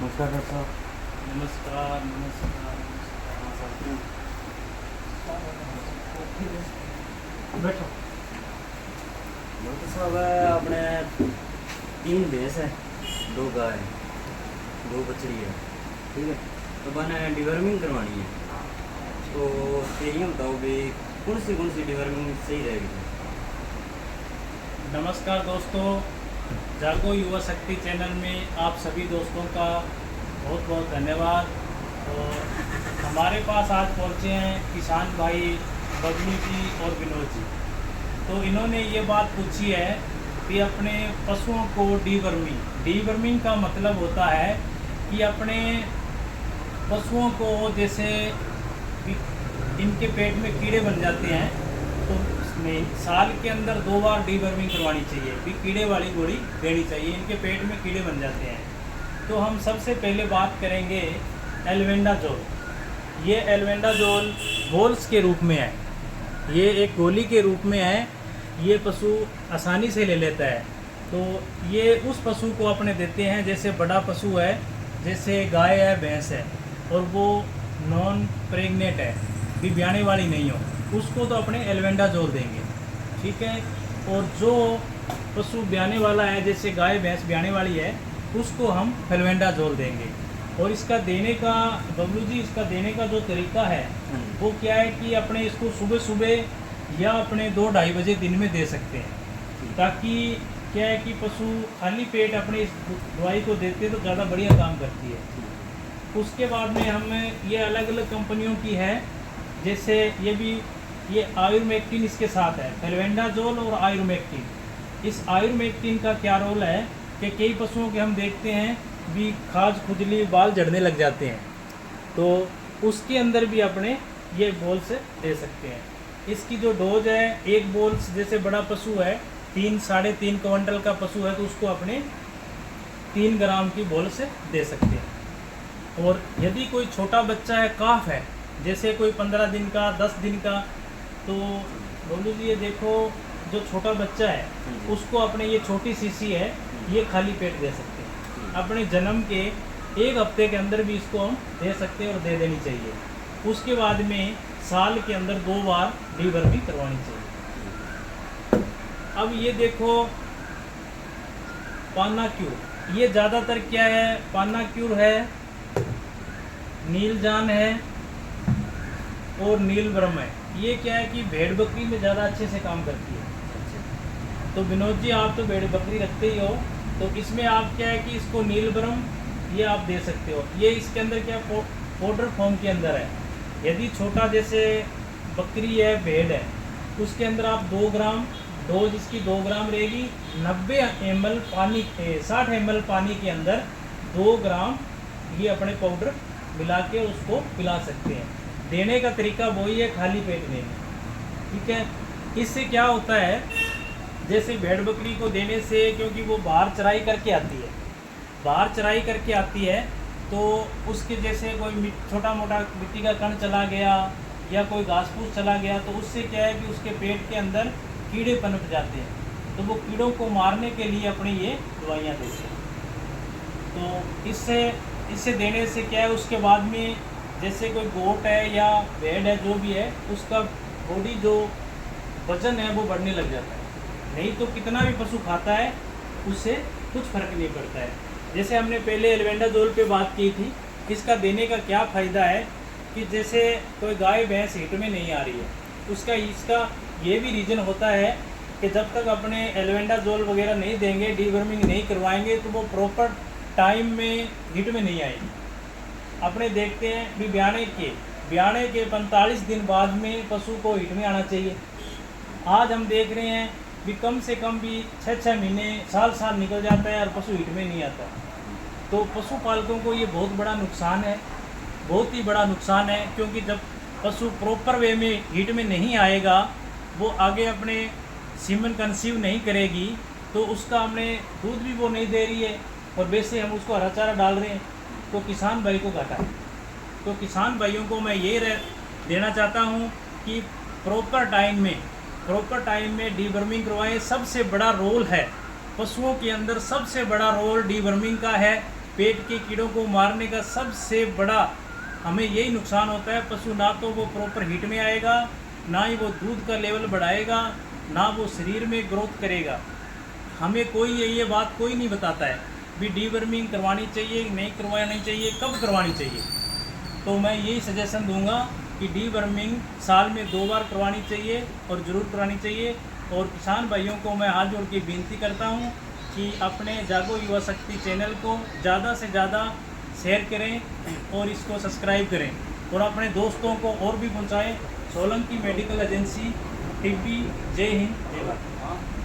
नमस्कार डॉक्टर साहब। नमस्कार नमस्कार बैठो। डॉक्टर साहब अपने 3 भैंस है, 2 गाय, 2 बछड़ी है, ठीक है। तो मैंने डिवर्मिंग करवानी है, तो ये बताओ भी कौन सी डिवर्मिंग सही रहेगी। नमस्कार दोस्तों, जागो युवा शक्ति चैनल में आप सभी दोस्तों का बहुत बहुत धन्यवाद। और हमारे पास आज पहुँचे हैं किसान भाई बबलू जी और विनोद जी। तो इन्होंने ये बात पूछी है कि अपने पशुओं को डीवर्मिंग का मतलब होता है कि अपने पशुओं को जैसे इनके पेट में कीड़े बन जाते हैं तो उसमें साल के अंदर 2 बार डीवर्मिंग करवानी चाहिए, भी कीड़े वाली गोली देनी चाहिए। इनके पेट में कीड़े बन जाते हैं। तो हम सबसे पहले बात करेंगे एल्बेंडाजोल। ये एल्बेंडाजोल बोल्स के रूप में है, ये एक गोली के रूप में है। ये पशु आसानी से ले लेता है। तो ये उस पशु को अपने देते हैं जैसे बड़ा पशु है, जैसे गाय है, भैंस है, और वो नॉन प्रेग्नेंट है, भी ब्याने वाली नहीं हो, उसको तो अपने एल्बेंडाजोल देंगे, ठीक है। और जो पशु ब्याने वाला है, जैसे गाय भैंस ब्याने वाली है, उसको हम एल्बेंडाजोल देंगे। और इसका देने का बबलू जी, इसका देने का जो तरीका है वो क्या है कि अपने इसको सुबह सुबह या अपने 2-2:30 बजे दिन में दे सकते हैं, ताकि क्या है कि पशु खाली पेट अपने इस दवाई को देते तो ज़्यादा बढ़िया काम करती है। उसके बाद में हम ये अलग अलग कंपनियों की है, जैसे ये आयुर्मेक्टिन इसके साथ है, एल्बेंडाजोल और आयुर्मेक्टिन। इस आयुर्मेक्टिन का क्या रोल है कि कई पशुओं के हम देखते हैं भी खाज खुजली बाल झड़ने लग जाते हैं, तो उसके अंदर भी अपने ये बोल्स दे सकते हैं। इसकी जो डोज है, एक बोल्स जैसे बड़ा पशु है 3-3.5 क्विंटल का पशु है, तो उसको अपने 3 ग्राम की बोल्स दे सकते हैं। और यदि कोई छोटा बच्चा है, काफ है, जैसे कोई 15 दिन का, 10 दिन का, तो बोलू जी ये देखो जो छोटा बच्चा है उसको अपने ये छोटी शीशी है, ये खाली पेट दे सकते हैं। अपने जन्म के 1 हफ्ते के अंदर भी इसको हम दे सकते हैं और दे देनी चाहिए। उसके बाद में साल के अंदर 2 बार डीवर्मिंग करवानी चाहिए। अब ये देखो पानाक्यूर, ये ज़्यादातर क्या है, पानाक्यूर है, नीलजान है और नीलब्रह्म है। ये क्या है कि भेड़ बकरी में ज़्यादा अच्छे से काम करती है। तो विनोद जी आप तो भेड़ बकरी रखते ही हो, तो इसमें आप क्या है कि इसको नीलब्रह्म ये आप दे सकते हो। ये इसके अंदर क्या पाउडर फॉर्म के अंदर है। यदि छोटा जैसे बकरी है, भेड़ है, उसके अंदर आप 2 ग्राम डोज इसकी 2 ग्राम रहेगी। 90 ml पानी 60 ml पानी के अंदर 2 ग्राम ये अपने पाउडर मिला के उसको पिला सकते हैं। देने का तरीका वही है, खाली पेट देना, ठीक है। इससे क्या होता है, जैसे भेड़ बकरी को देने से, क्योंकि वो बाहर चराई करके आती है, तो उसके जैसे कोई छोटा मोटा मिट्टी का कण चला गया या कोई घास फूस चला गया, तो उससे क्या है कि उसके पेट के अंदर कीड़े पनप जाते हैं। तो वो कीड़ों को मारने के लिए अपनी ये दवाइयाँ देते हैं। तो इससे देने से क्या है, उसके बाद में जैसे कोई गोट है या भेड़ है, जो भी है, उसका बॉडी जो वजन है वो बढ़ने लग जाता है। नहीं तो कितना भी पशु खाता है उससे कुछ फर्क नहीं पड़ता है। जैसे हमने पहले एल्बेंडाजोल पे बात की थी, इसका देने का क्या फ़ायदा है कि जैसे कोई गाय भैंस हिट में नहीं आ रही है, इसका ये भी रीज़न होता है कि जब तक अपने एल्बेंडाजोल वगैरह नहीं देंगे, डीवर्मिंग नहीं करवाएंगे, तो वो प्रॉपर टाइम में हिट में नहीं आएगी। अपने देखते हैं भी ब्याने के 45 दिन बाद में पशु को हिट में आना चाहिए। आज हम देख रहे हैं भी कम से कम भी 6-6 महीने, साल निकल जाता है और पशु हिट में नहीं आता। तो पशुपालकों को ये बहुत बड़ा नुकसान है, बहुत ही बड़ा नुकसान है। क्योंकि जब पशु प्रॉपर वे में हिट में नहीं आएगा, वो आगे अपने सीमन कंसीव नहीं करेगी, तो उसका हमने दूध भी वो नहीं दे रही है, और वैसे हम उसको हरा चारा डाल रहे हैं, तो किसान भाई को घाटा है। तो किसान भाइयों को मैं ये देना चाहता हूँ कि प्रॉपर टाइम में डीवर्मिंग करवाएं। सबसे बड़ा रोल है पशुओं के अंदर, सबसे बड़ा रोल डीवर्मिंग का है। पेट के कीड़ों को मारने का सबसे बड़ा हमें यही नुकसान होता है। पशु ना तो वो प्रॉपर हीट में आएगा, ना ही वो दूध का लेवल बढ़ाएगा, ना वो शरीर में ग्रोथ करेगा। हमें कोई ये बात कोई नहीं बताता है भी डीवर्मिंग करवानी चाहिए, नहीं करवानी चाहिए, कब करवानी चाहिए। तो मैं यही सजेशन दूंगा कि डीवर्मिंग साल में 2 बार करवानी चाहिए और ज़रूर करवानी चाहिए। और किसान भाइयों को मैं हाथ जोड़ के विनती करता हूँ कि अपने जागो युवा शक्ति चैनल को ज़्यादा से ज़्यादा शेयर करें और इसको सब्सक्राइब करें और अपने दोस्तों को और भी पहुँचाएँ। Solanki medical agency Tibbi. जय हिंद, जय भारत।